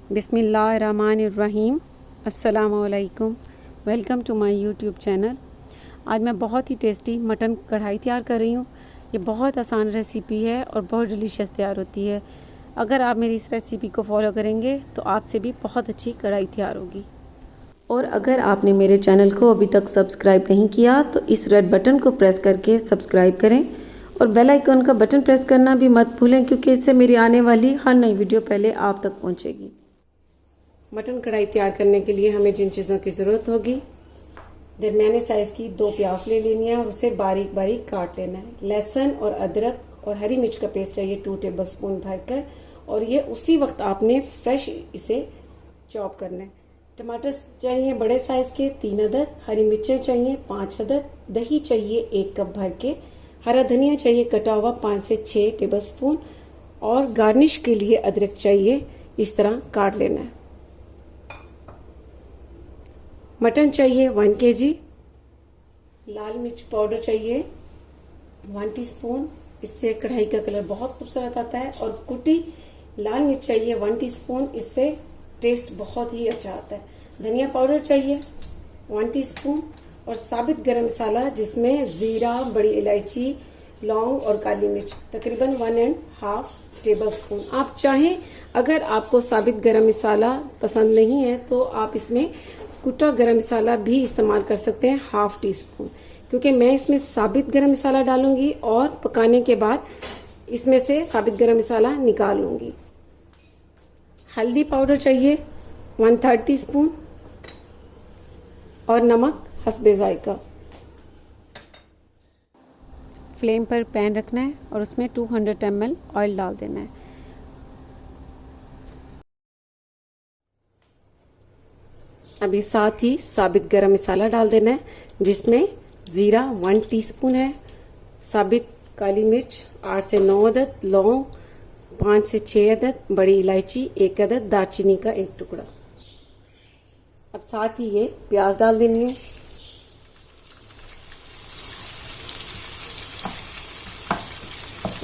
बिस्मिल्लाहिर्रहमानिर्रहीम। अस्सलामुअलैकुम। Welcome to my YouTube channel. आज मैं बहुत ही टेस्टी मटन कढ़ाई तैयार कर रही हूँ। ये बहुत आसान रेसिपी है और बहुत डिलीशियस तैयार होती है। अगर आप मेरी इस रेसिपी को फॉलो करेंगे तो आपसे भी बहुत अच्छी कढ़ाई तैयार होगी। और अगर आपने मेरे चैनल को अभी तक सब्सक्राइब नहीं किया तो इस रेड बटन को प्रेस करके सब्सक्राइब करें और बेल आइकन का बटन प्रेस करना भी मत भूलें, क्योंकि इससे मेरी आने वाली हर नई वीडियो पहले आप तक पहुंचेगी। मटन कढ़ाई तैयार करने के लिए हमें जिन चीज़ों की ज़रूरत होगी, दरमियाने साइज़ की 2 प्याज ले लेनी है और उसे बारीक बारीक काट लेना है। लहसुन और अदरक और हरी मिर्च का पेस्ट चाहिए 2 टेबलस्पून भरकर, और ये उसी वक्त आपने फ्रेश इसे चॉप करना है। टमाटर चाहिए बड़े साइज के 3 अदद, हरी मिर्चें चाहिए 5 अदद, दही चाहिए 1 कप भर के, हरा धनिया चाहिए कटा हुआ 5 से 6 टेबलस्पून, और गार्निश के लिए अदरक चाहिए इस तरह काट लेना है। मटन चाहिए 1 kg, लाल मिर्च पाउडर चाहिए 1 टीस्पून, इससे कढ़ाई का कलर बहुत खूबसूरत आता है, और कुटी लाल मिर्च चाहिए 1 टीस्पून, इससे टेस्ट बहुत ही अच्छा आता है। धनिया पाउडर चाहिए 1 टीस्पून, और साबित गरम मसाला जिसमें जीरा, बड़ी इलायची, लौंग और काली मिर्च तकरीबन 1.5 टेबलस्पून। आप चाहें, अगर आपको साबित गरम मसाला पसंद नहीं है तो आप इसमें कुटा गरम मसाला भी इस्तेमाल कर सकते हैं 1/2 टीस्पून, क्योंकि मैं इसमें साबित गरम मसाला डालूंगी और पकाने के बाद इसमें से साबित गरम मसाला निकाल लूंगी। हल्दी पाउडर चाहिए 1/3 टीस्पून, और नमक हस्बे जायका। फ्लेम पर पैन रखना है और उसमें 200 ml ऑयल डाल देना है। अभी साथ ही साबित गरम मसाला डाल देना है, जिसमें जीरा 1 टीस्पून है, साबित काली मिर्च 8 से 9 अदद, लौंग 5 से 6 अदद, बड़ी इलायची 1 अदद, दालचीनी का 1 टुकड़ा। अब साथ ही ये प्याज डाल देनी है।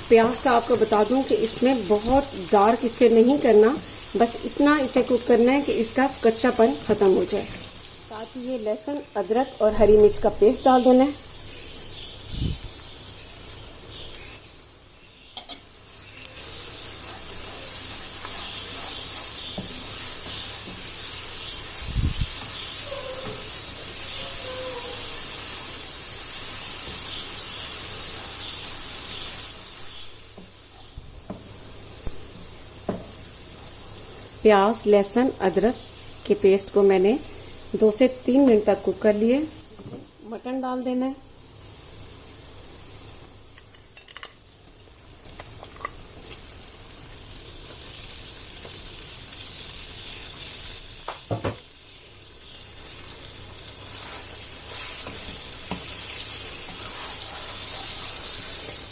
प्याज का आपको बता दूं कि इसमें बहुत डार्क इसके नहीं करना, बस इतना इसे कुक करना है कि इसका कच्चापन खत्म हो जाए। साथ ही ये लहसुन, अदरक और हरी मिर्च का पेस्ट डाल देना है। प्याज, लहसुन, अदरक के पेस्ट को मैंने 2 से 3 मिनट तक कुक कर लिए। मटन डाल देना है।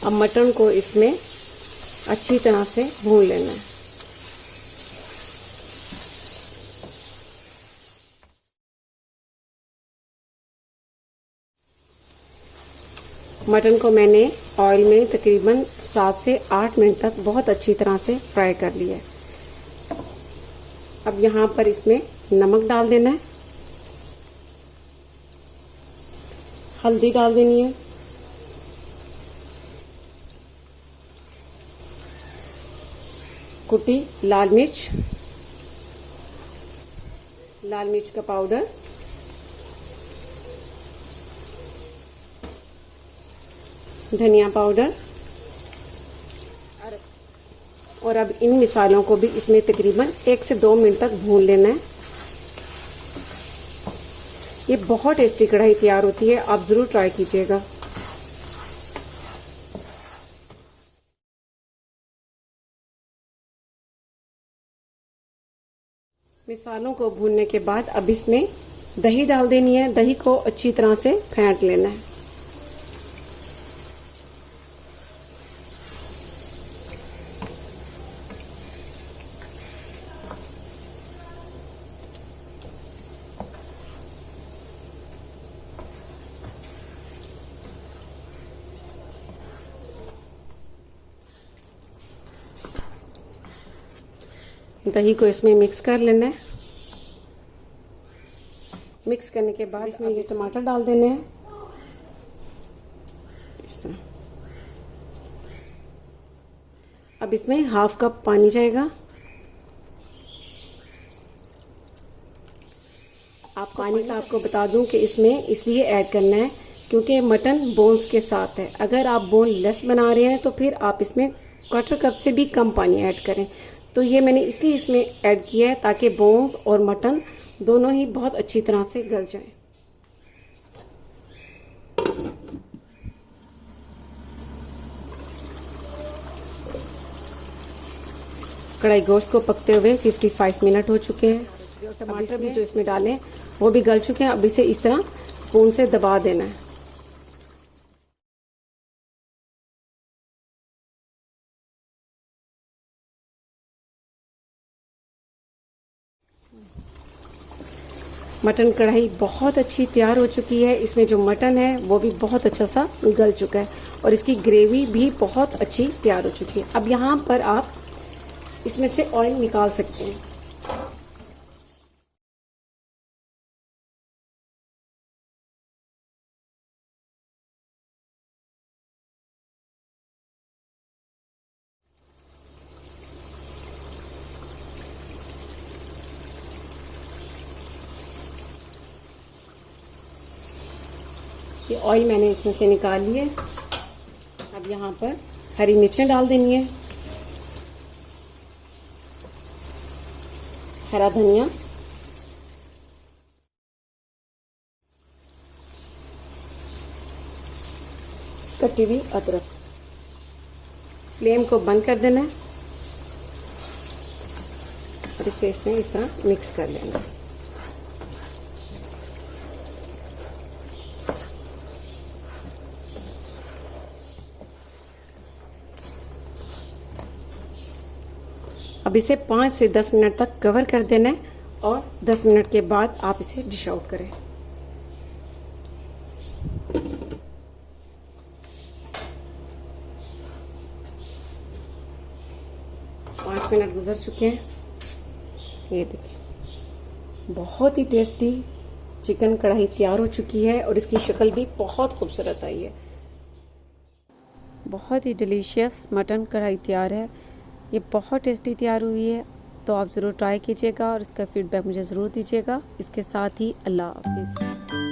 अब मटन को इसमें अच्छी तरह से भून लेना है। मटन को मैंने ऑयल में तकरीबन 7 से 8 मिनट तक बहुत अच्छी तरह से फ्राई कर लिया है। अब यहाँ पर इसमें नमक डाल देना है, हल्दी डाल देनी है, कुटी लाल मिर्च का पाउडर, धनिया पाउडर, और अब इन मिसालों को भी इसमें तकरीबन 1 से 2 मिनट तक भून लेना है। ये बहुत टेस्टी कढ़ाई तैयार होती है, आप जरूर ट्राई कीजिएगा। मिसालों को भूनने के बाद अब इसमें दही डाल देनी है। दही को अच्छी तरह से फेंट लेना है। दही को इसमें मिक्स कर लेना है। मिक्स करने के बाद इसमें ये टमाटर डाल देने हैं इस तरह। अब इसमें हाफ कप पानी जाएगा। आप पानी का आपको बता दूं कि इसमें इसलिए ऐड करना है क्योंकि मटन बोन्स के साथ है। अगर आप बोन लेस बना रहे हैं तो फिर आप इसमें क्वार्टर कप से भी कम पानी ऐड करें। तो ये मैंने इसलिए इसमें ऐड किया है ताकि बोन्स और मटन दोनों ही बहुत अच्छी तरह से गल जाएं। कढ़ाई गोश्त को पकते हुए 55 मिनट हो चुके हैं। टमाटर भी जो इसमें डालें वो भी गल चुके हैं। अब इसे इस तरह स्पून से दबा देना है। मटन कढ़ाई बहुत अच्छी तैयार हो चुकी है। इसमें जो मटन है वो भी बहुत अच्छा सा गल चुका है और इसकी ग्रेवी भी बहुत अच्छी तैयार हो चुकी है। अब यहाँ पर आप इसमें से ऑयल निकाल सकते हैं। ये ऑयल मैंने इसमें से निकाल लिए। अब यहाँ पर हरी मिर्चें डाल देनी है, हरा धनिया, कटी हुई अदरक। फ्लेम को बंद कर देना है और इसे इसमें इस तरह मिक्स कर लेना है। अब इसे 5 से 10 मिनट तक कवर कर देना है और 10 मिनट के बाद आप इसे डिश आउट करें। 5 मिनट गुजर चुके हैं। ये देखिए बहुत ही टेस्टी चिकन कढ़ाई तैयार हो चुकी है और इसकी शक्ल भी बहुत खूबसूरत आई है। बहुत ही डिलीशियस मटन कढ़ाई तैयार है। ये बहुत टेस्टी तैयार हुई है, तो आप ज़रूर ट्राई कीजिएगा और इसका फीडबैक मुझे ज़रूर दीजिएगा। इसके साथ ही अल्लाह हाफिज़।